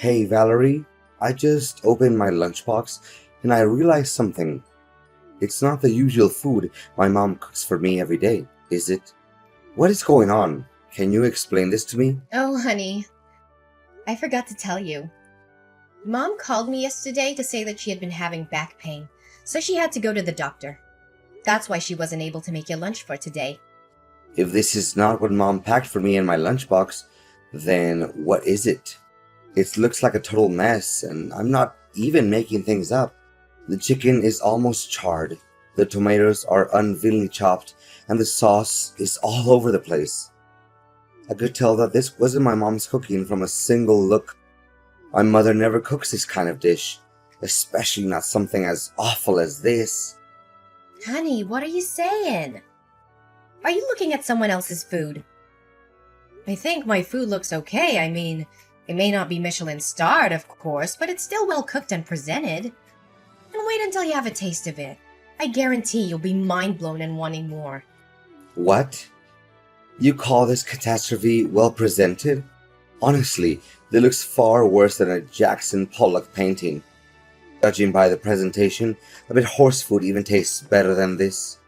Hey Valerie, I just opened my lunchbox and I realized something. It's not the usual food my mom cooks for me every day, is it? What is going on? Can you explain this to me? Oh, honey, I forgot to tell you. Mom called me yesterday to say that she had been having back pain, so she had to go to the doctor. That's why she wasn't able to make your lunch for today. If this is not what mom packed for me in my lunchbox, then what is it? It looks like a total mess and I'm not even making things up. The chicken is almost charred, the tomatoes are unwillingly chopped, and the sauce is all over the place. I could tell that this wasn't my mom's cooking from a single look. My mother never cooks this kind of dish, especially not something as awful as this. Honey, what are you saying? Are you looking at someone else's food? I think my food looks okay. I mean, it may not be Michelin starred, of course, but it's still well cooked and presented. And wait until you have a taste of it. I guarantee you'll be mind blown and wanting more. What? You call this catastrophe well presented? Honestly, it looks far worse than a Jackson Pollock painting. Judging by the presentation, a bit horse food even tastes better than this.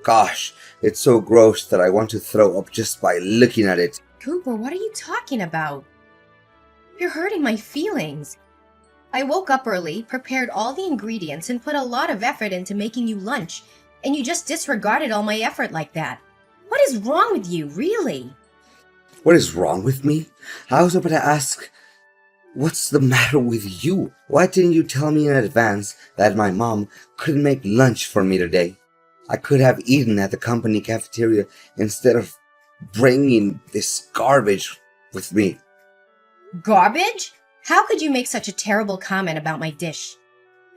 Gosh, it's so gross that I want to throw up just by looking at it. Cooper, what are you talking about? You're hurting my feelings. I woke up early, prepared all the ingredients, and put a lot of effort into making you lunch, and you just disregarded all my effort like that. What is wrong with you, really? What is wrong with me? I was about to ask, what's the matter with you? Why didn't you tell me in advance that my mom couldn't make lunch for me today? I could have eaten at the company cafeteria instead of bringing this garbage with me. Garbage? How could you make such a terrible comment about my dish?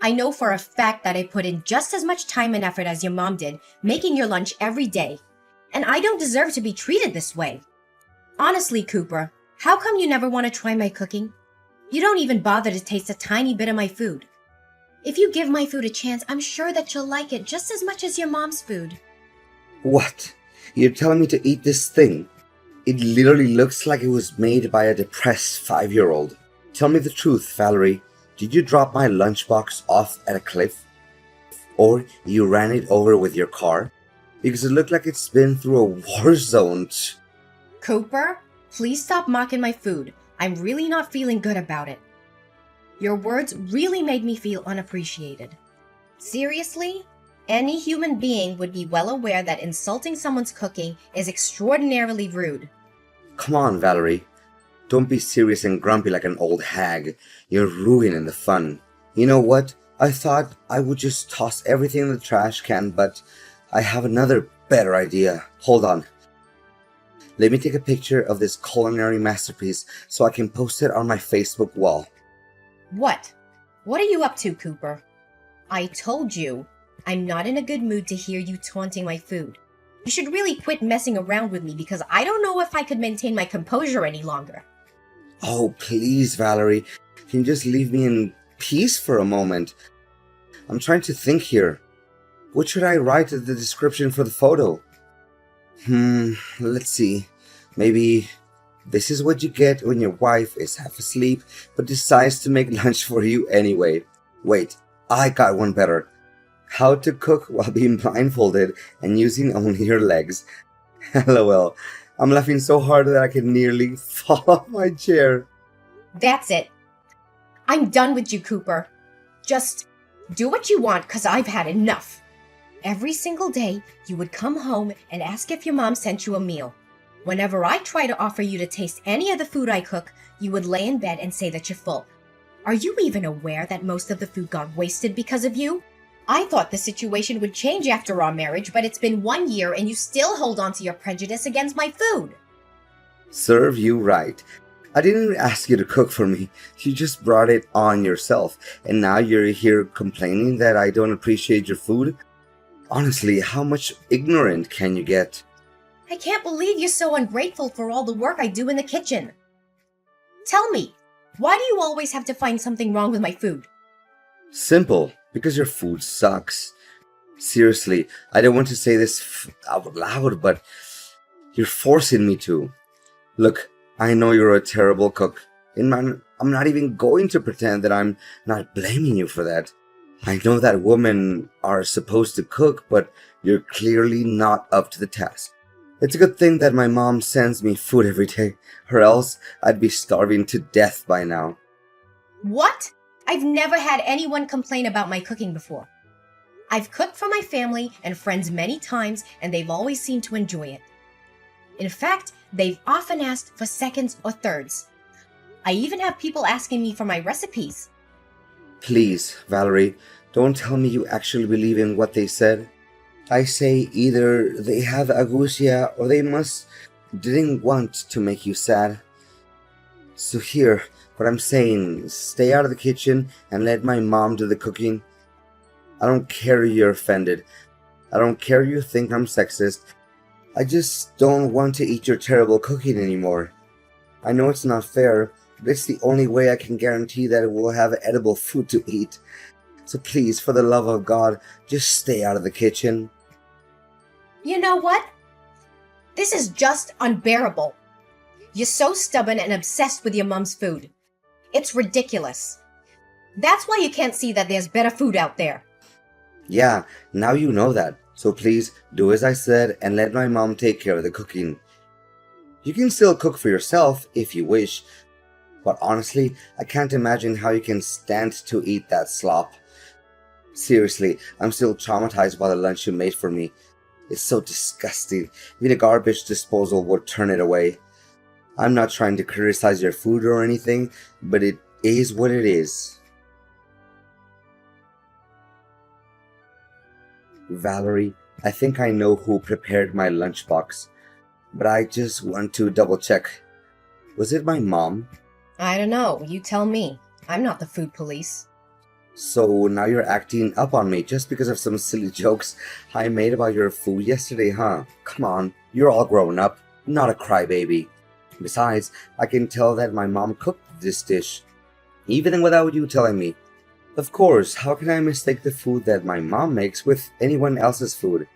I know for a fact that I put in just as much time and effort as your mom did, making your lunch every day. And I don't deserve to be treated this way. Honestly, Cooper, how come you never want to try my cooking? You don't even bother to taste a tiny bit of my food. If you give my food a chance, I'm sure that you'll like it just as much as your mom's food. What? You're telling me to eat this thing? It literally looks like it was made by a depressed 5-year-old. Tell me the truth, Valerie. Did you drop my lunchbox off at a cliff? Or you ran it over with your car? Because it looked like it's been through a war zone. Cooper, please stop mocking my food. I'm really not feeling good about it. Your words really made me feel unappreciated. Seriously? Any human being would be well aware that insulting someone's cooking is extraordinarily rude. Come on, Valerie. Don't be serious and grumpy like an old hag. You're ruining the fun. You know what? I thought I would just toss everything in the trash can, but I have another better idea. Hold on. Let me take a picture of this culinary masterpiece so I can post it on my Facebook wall. What? What are you up to, Cooper? I told you, I'm not in a good mood to hear you taunting my food. You should really quit messing around with me because I don't know if I could maintain my composure any longer. Oh, please, Valerie. Can you just leave me in peace for a moment? I'm trying to think here. What should I write as the description for the photo? Let's see. Maybe this is what you get when your wife is half asleep but decides to make lunch for you anyway. Wait, I got one better. How to cook while being blindfolded and using only your legs. LOL. I'm laughing so hard that I can nearly fall off my chair. That's it. I'm done with you, Cooper. Just do what you want because I've had enough. Every single day, you would come home and ask if your mom sent you a meal. Whenever I try to offer you to taste any of the food I cook, you would lay in bed and say that you're full. Are you even aware that most of the food got wasted because of you? I thought the situation would change after our marriage, but it's been 1 year and you still hold on to your prejudice against my food. Serve you right. I didn't ask you to cook for me. You just brought it on yourself. And now you're here complaining that I don't appreciate your food? Honestly, how much ignorant can you get? I can't believe you're so ungrateful for all the work I do in the kitchen. Tell me, why do you always have to find something wrong with my food? Simple, because your food sucks. Seriously, I don't want to say this out loud, but you're forcing me to. Look, I know you're a terrible cook. I'm not even going to pretend that I'm not blaming you for that. I know that women are supposed to cook, but you're clearly not up to the task. It's a good thing that my mom sends me food every day, or else I'd be starving to death by now. What? I've never had anyone complain about my cooking before. I've cooked for my family and friends many times, and they've always seemed to enjoy it. In fact, they've often asked for seconds or thirds. I even have people asking me for my recipes. Please, Valerie, don't tell me you actually believe in what they said. I say either they have agousia or they didn't want to make you sad. So here, what I'm saying, stay out of the kitchen and let my mom do the cooking. I don't care you're offended. I don't care you think I'm sexist. I just don't want to eat your terrible cooking anymore. I know it's not fair, but it's the only way I can guarantee that we'll have edible food to eat. So please, for the love of God, just stay out of the kitchen. You know what? This is just unbearable. You're so stubborn and obsessed with your mom's food. It's ridiculous. That's why you can't see that there's better food out there. Yeah, now you know that. So please, do as I said and let my mom take care of the cooking. You can still cook for yourself if you wish, but honestly, I can't imagine how you can stand to eat that slop. Seriously, I'm still traumatized by the lunch you made for me. It's so disgusting. Even a garbage disposal would turn it away. I'm not trying to criticize your food or anything, but it is what it is. Valerie, I think I know who prepared my lunchbox, but I just want to double check. Was it my mom? I don't know. You tell me. I'm not the food police. So now you're acting up on me just because of some silly jokes I made about your food yesterday, huh? Come on, you're all grown up, not a crybaby. Besides, I can tell that my mom cooked this dish, even without you telling me. Of course, how can I mistake the food that my mom makes with anyone else's food?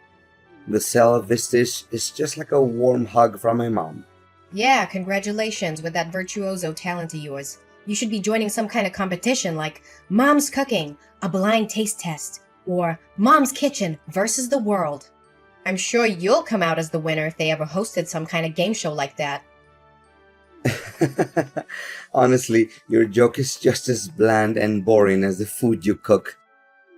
The smell of this dish is just like a warm hug from my mom. Yeah, congratulations with that virtuoso talent of yours. You should be joining some kind of competition like Mom's Cooking, a blind taste test, or Mom's Kitchen versus the World. I'm sure you'll come out as the winner if they ever hosted some kind of game show like that. Honestly, your joke is just as bland and boring as the food you cook.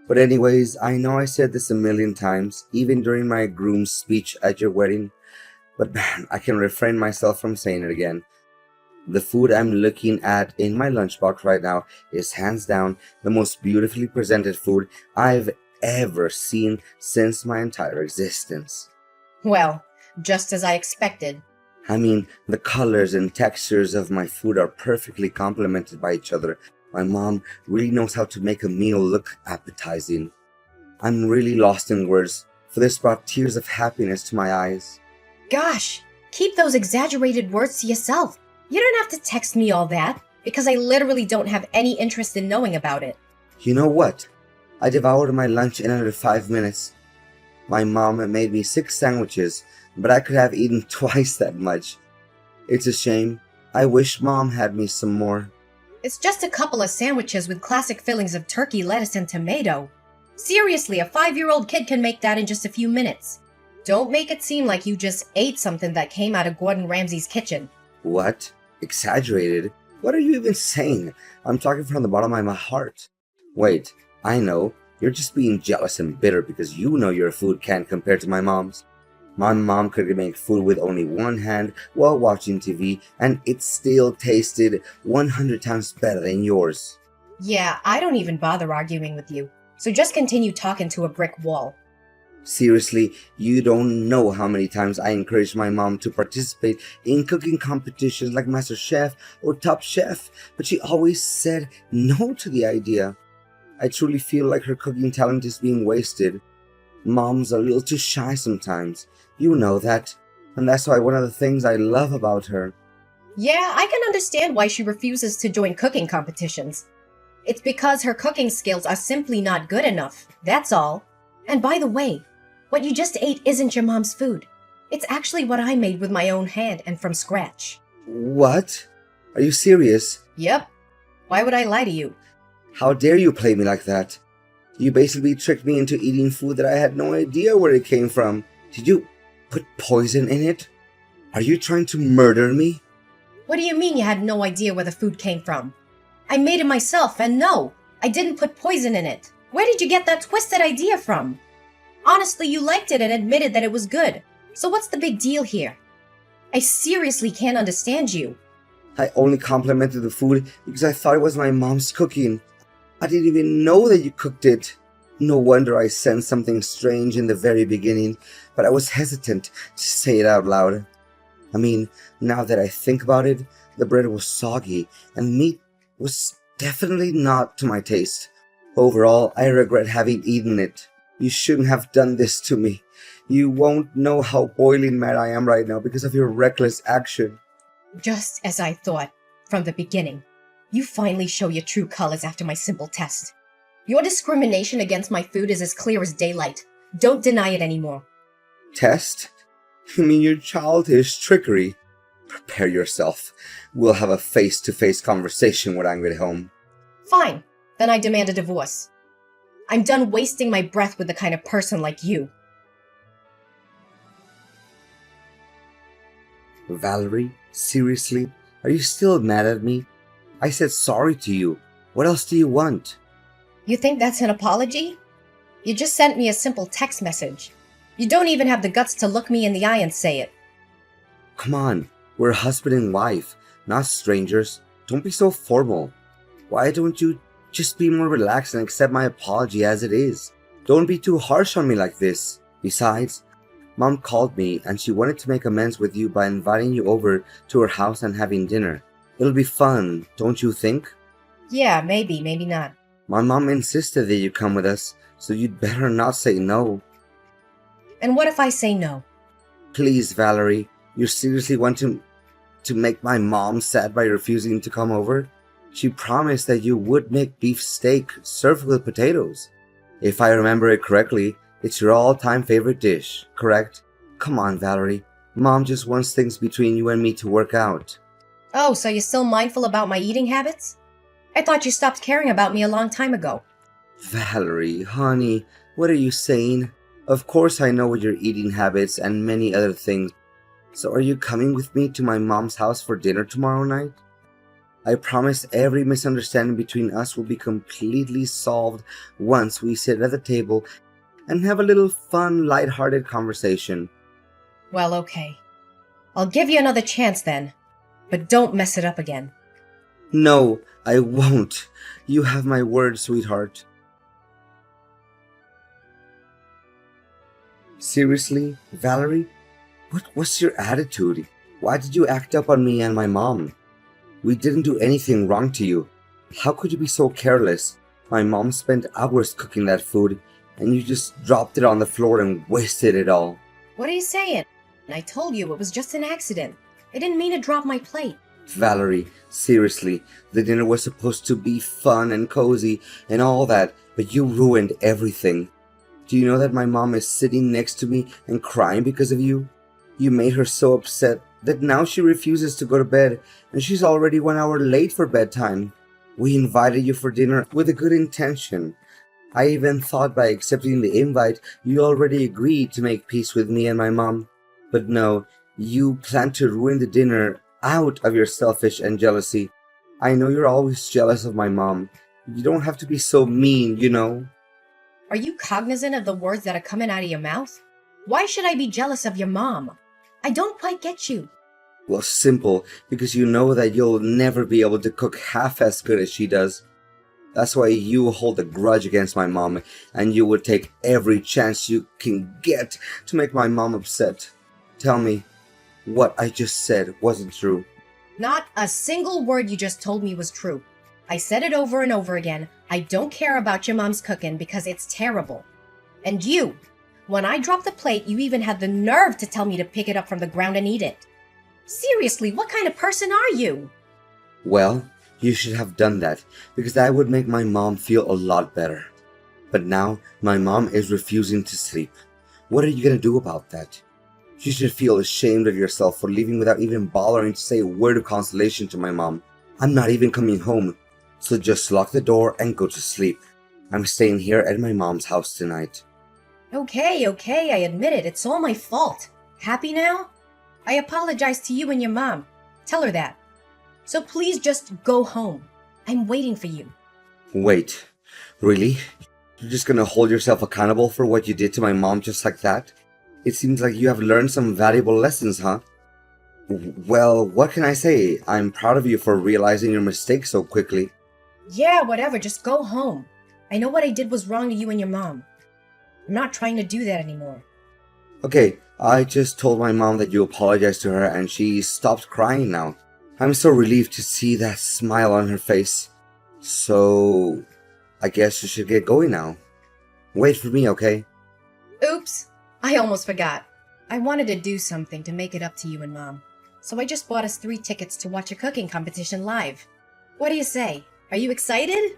But anyways, I know I said this a million times, even during my groom's speech at your wedding, but man, I can refrain myself from saying it again. The food I'm looking at in my lunchbox right now is hands down the most beautifully presented food I've ever seen since my entire existence. Well, just as I expected. I mean, the colors and textures of my food are perfectly complemented by each other. My mom really knows how to make a meal look appetizing. I'm really lost in words, for this brought tears of happiness to my eyes. Gosh, keep those exaggerated words to yourself. You don't have to text me all that, because I literally don't have any interest in knowing about it. You know what? I devoured my lunch in under 5 minutes. My mom made me 6 sandwiches, but I could have eaten twice that much. It's a shame. I wish Mom had me some more. It's just a couple of sandwiches with classic fillings of turkey, lettuce, and tomato. Seriously, a 5-year-old kid can make that in just a few minutes. Don't make it seem like you just ate something that came out of Gordon Ramsay's kitchen. What? Exaggerated? What are you even saying? I'm talking from the bottom of my heart. Wait, I know. You're just being jealous and bitter because you know your food can't compare to my mom's. My mom could make food with only one hand while watching TV, and it still tasted 100 times better than yours. Yeah, I don't even bother arguing with you. So just continue talking to a brick wall. Seriously, you don't know how many times I encouraged my mom to participate in cooking competitions like MasterChef or Top Chef, but she always said no to the idea. I truly feel like her cooking talent is being wasted. Mom's a little too shy sometimes. You know that. And that's why one of the things I love about her. Yeah, I can understand why she refuses to join cooking competitions. It's because her cooking skills are simply not good enough, that's all. And by the way, what you just ate isn't your mom's food. It's actually what I made with my own hand and from scratch. What? Are you serious? Yep. Why would I lie to you? How dare you play me like that? You basically tricked me into eating food that I had no idea where it came from. Did you put poison in it? Are you trying to murder me? What do you mean you had no idea where the food came from? I made it myself, and no, I didn't put poison in it. Where did you get that twisted idea from? Honestly, you liked it and admitted that it was good. So what's the big deal here? I seriously can't understand you. I only complimented the food because I thought it was my mom's cooking. I didn't even know that you cooked it. No wonder I sensed something strange in the very beginning, but I was hesitant to say it out loud. I mean, now that I think about it, the bread was soggy and meat was definitely not to my taste. Overall, I regret having eaten it. You shouldn't have done this to me. You won't know how boiling mad I am right now because of your reckless action. Just as I thought from the beginning. You finally show your true colors after my simple test. Your discrimination against my food is as clear as daylight. Don't deny it anymore. Test? You mean your childish trickery? Prepare yourself. We'll have a face-to-face conversation when I get home. Fine. Then I demand a divorce. I'm done wasting my breath with the kind of person like you. Valerie, seriously? Are you still mad at me? I said sorry to you. What else do you want? You think that's an apology? You just sent me a simple text message. You don't even have the guts to look me in the eye and say it. Come on, we're husband and wife, not strangers. Don't be so formal. Why don't you just be more relaxed and accept my apology as it is? Don't be too harsh on me like this. Besides, Mom called me and she wanted to make amends with you by inviting you over to her house and having dinner. It'll be fun, don't you think? Yeah, maybe not. My mom insisted that you come with us, so you'd better not say no. And what if I say no? Please, Valerie, you seriously want to make my mom sad by refusing to come over? She promised that you would make beef steak served with potatoes. If I remember it correctly, it's your all-time favorite dish, correct? Come on, Valerie. Mom just wants things between you and me to work out. Oh, so you're still mindful about my eating habits? I thought you stopped caring about me a long time ago. Valerie, honey, what are you saying? Of course I know your eating habits and many other things. So are you coming with me to my mom's house for dinner tomorrow night? I promise every misunderstanding between us will be completely solved once we sit at the table and have a little fun, light-hearted conversation. Well, okay. I'll give you another chance then. But don't mess it up again. No, I won't. You have my word, sweetheart. Seriously, Valerie? What was your attitude? Why did you act up on me and my mom? We didn't do anything wrong to you. How could you be so careless? My mom spent hours cooking that food, and you just dropped it on the floor and wasted it all. What are you saying? I told you it was just an accident. I didn't mean to drop my plate. Valerie, seriously, the dinner was supposed to be fun and cozy and all that, but you ruined everything. Do you know that my mom is sitting next to me and crying because of you? You made her so upset that now she refuses to go to bed, and she's already 1 hour late for bedtime. We invited you for dinner with a good intention. I even thought by accepting the invite, you already agreed to make peace with me and my mom. But no, you plan to ruin the dinner out of your selfish and jealousy. I know you're always jealous of my mom. You don't have to be so mean, you know. Are you cognizant of the words that are coming out of your mouth? Why should I be jealous of your mom? I don't quite get you. Well, simple, because you know that you'll never be able to cook half as good as she does. That's why you hold a grudge against my mom, and you would take every chance you can get to make my mom upset. Tell me, what I just said wasn't true. Not a single word you just told me was true. I said it over and over again. I don't care about your mom's cooking because it's terrible. And you, when I dropped the plate, you even had the nerve to tell me to pick it up from the ground and eat it. Seriously, what kind of person are you? Well, you should have done that, because that would make my mom feel a lot better. But now, my mom is refusing to sleep. What are you gonna do about that? You should feel ashamed of yourself for leaving without even bothering to say a word of consolation to my mom. I'm not even coming home, so just lock the door and go to sleep. I'm staying here at my mom's house tonight. Okay, I admit it. It's all my fault. Happy now? I apologize to you and your mom. Tell her that. So please just go home. I'm waiting for you. Wait, really? You're just gonna hold yourself accountable for what you did to my mom just like that? It seems like you have learned some valuable lessons, huh? Well, what can I say? I'm proud of you for realizing your mistake so quickly. Yeah, whatever. Just go home. I know what I did was wrong to you and your mom. I'm not trying to do that anymore. Okay, I just told my mom that you apologized to her and she stopped crying now. I'm so relieved to see that smile on her face. So, I guess you should get going now. Wait for me, okay? Oops, I almost forgot. I wanted to do something to make it up to you and mom. So I just bought us 3 tickets to watch a cooking competition live. What do you say? Are you excited?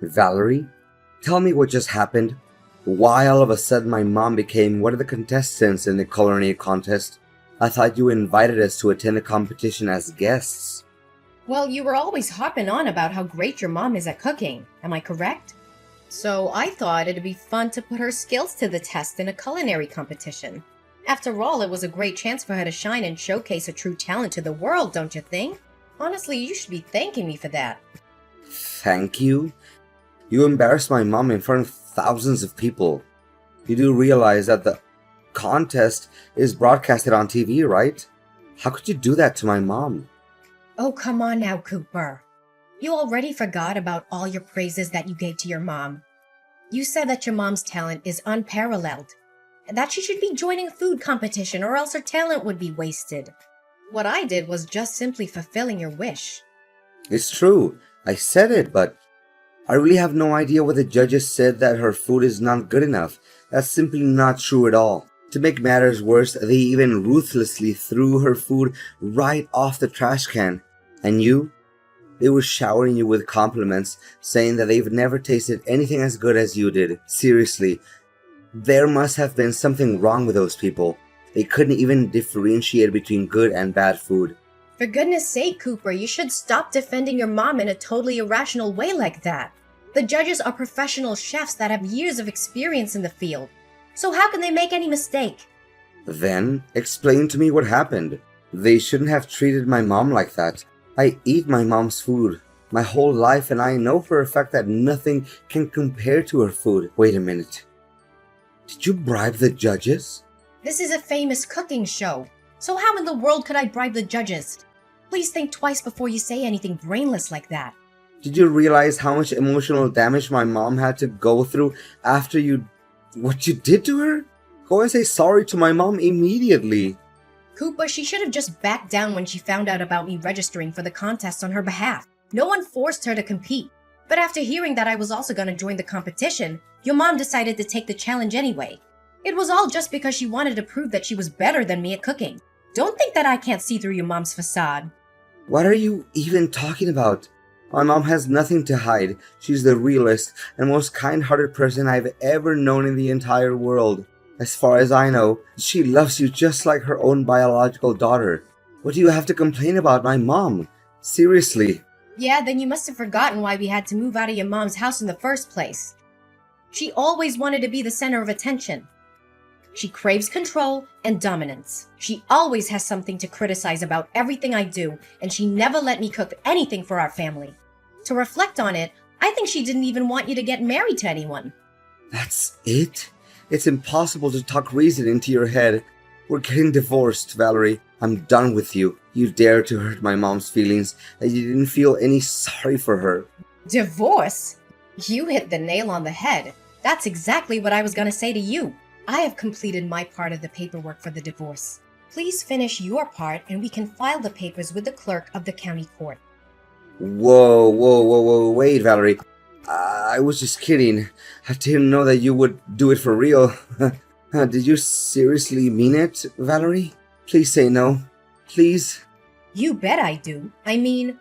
Valerie, tell me what just happened. Why all of a sudden my mom became one of the contestants in the culinary contest? I thought you invited us to attend the competition as guests. Well, you were always harping on about how great your mom is at cooking. Am I correct? So I thought it'd be fun to put her skills to the test in a culinary competition. After all, it was a great chance for her to shine and showcase her true talent to the world, don't you think? Honestly, you should be thanking me for that. Thank you? You embarrassed my mom in front of thousands of people. You do realize that the contest is broadcasted on TV, right? How could you do that to my mom? Oh, come on now, Cooper. You already forgot about all your praises that you gave to your mom. You said that your mom's talent is unparalleled, and that she should be joining a food competition or else her talent would be wasted. What I did was just simply fulfilling your wish. It's true. I said it, but I really have no idea what the judges said that her food is not good enough. That's simply not true at all. To make matters worse, they even ruthlessly threw her food right off the trash can. And you? They were showering you with compliments, saying that they've never tasted anything as good as you did. Seriously, there must have been something wrong with those people. They couldn't even differentiate between good and bad food. For goodness sake, Cooper, you should stop defending your mom in a totally irrational way like that. The judges are professional chefs that have years of experience in the field. So how can they make any mistake? Then, explain to me what happened. They shouldn't have treated my mom like that. I eat my mom's food my whole life and I know for a fact that nothing can compare to her food. Wait a minute. Did you bribe the judges? This is a famous cooking show. So how in the world could I bribe the judges? Please think twice before you say anything brainless like that. Did you realize how much emotional damage my mom had to go through after what you did to her? Go and say sorry to my mom immediately. Cooper, she should have just backed down when she found out about me registering for the contest on her behalf. No one forced her to compete. But after hearing that I was also going to join the competition, your mom decided to take the challenge anyway. It was all just because she wanted to prove that she was better than me at cooking. Don't think that I can't see through your mom's facade. What are you even talking about? My mom has nothing to hide. She's the realest and most kind-hearted person I've ever known in the entire world. As far as I know, she loves you just like her own biological daughter. What do you have to complain about my mom? Seriously. Yeah, then you must have forgotten why we had to move out of your mom's house in the first place. She always wanted to be the center of attention. She craves control and dominance. She always has something to criticize about everything I do, and she never let me cook anything for our family. To reflect on it, I think she didn't even want you to get married to anyone. That's it? It's impossible to talk reason into your head. We're getting divorced, Valerie. I'm done with you. You dared to hurt my mom's feelings, and you didn't feel any sorry for her. Divorce? You hit the nail on the head. That's exactly what I was going to say to you. I have completed my part of the paperwork for the divorce. Please finish your part and we can file the papers with the clerk of the county court. Whoa, wait, Valerie. I was just kidding. I didn't know that you would do it for real. Did you seriously mean it, Valerie? Please say no. Please? You bet I do. I mean,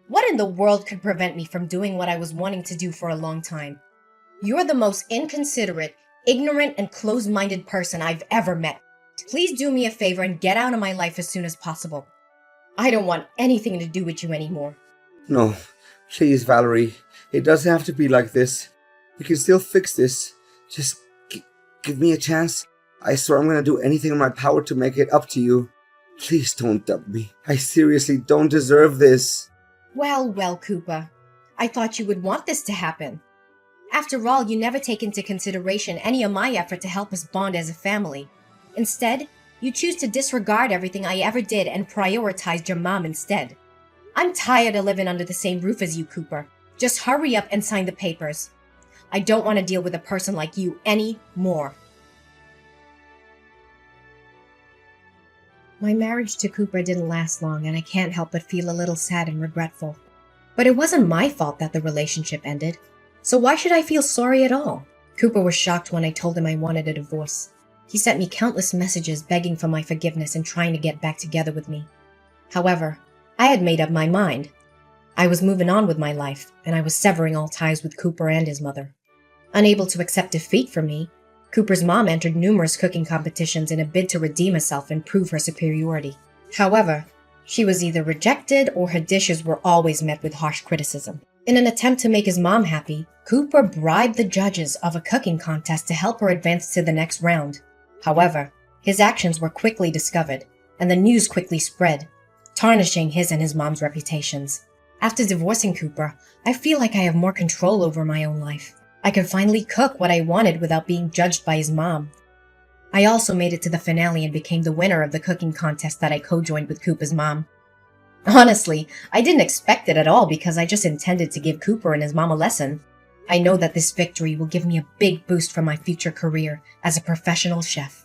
what in the world could prevent me from doing what I was wanting to do for a long time? You're the most inconsiderate, ignorant, and closed-minded person I've ever met. Please do me a favor and get out of my life as soon as possible. I don't want anything to do with you anymore. No, please, Valerie. It doesn't have to be like this. We can still fix this. Just give me a chance. I swear I'm going to do anything in my power to make it up to you. Please don't dump me. I seriously don't deserve this. Well, Cooper. I thought you would want this to happen. After all, you never take into consideration any of my effort to help us bond as a family. Instead, you choose to disregard everything I ever did and prioritized your mom instead. I'm tired of living under the same roof as you, Cooper. Just hurry up and sign the papers. I don't want to deal with a person like you anymore. My marriage to Cooper didn't last long, and I can't help but feel a little sad and regretful. But it wasn't my fault that the relationship ended. So why should I feel sorry at all? Cooper was shocked when I told him I wanted a divorce. He sent me countless messages begging for my forgiveness and trying to get back together with me. However, I had made up my mind. I was moving on with my life, and I was severing all ties with Cooper and his mother. Unable to accept defeat from me, Cooper's mom entered numerous cooking competitions in a bid to redeem herself and prove her superiority. However, she was either rejected or her dishes were always met with harsh criticism. In an attempt to make his mom happy, Cooper bribed the judges of a cooking contest to help her advance to the next round. However, his actions were quickly discovered, and the news quickly spread, tarnishing his and his mom's reputations. After divorcing Cooper, I feel like I have more control over my own life. I can finally cook what I wanted without being judged by his mom. I also made it to the finale and became the winner of the cooking contest that I co-joined with Cooper's mom. Honestly, I didn't expect it at all because I just intended to give Cooper and his mom a lesson. I know that this victory will give me a big boost for my future career as a professional chef.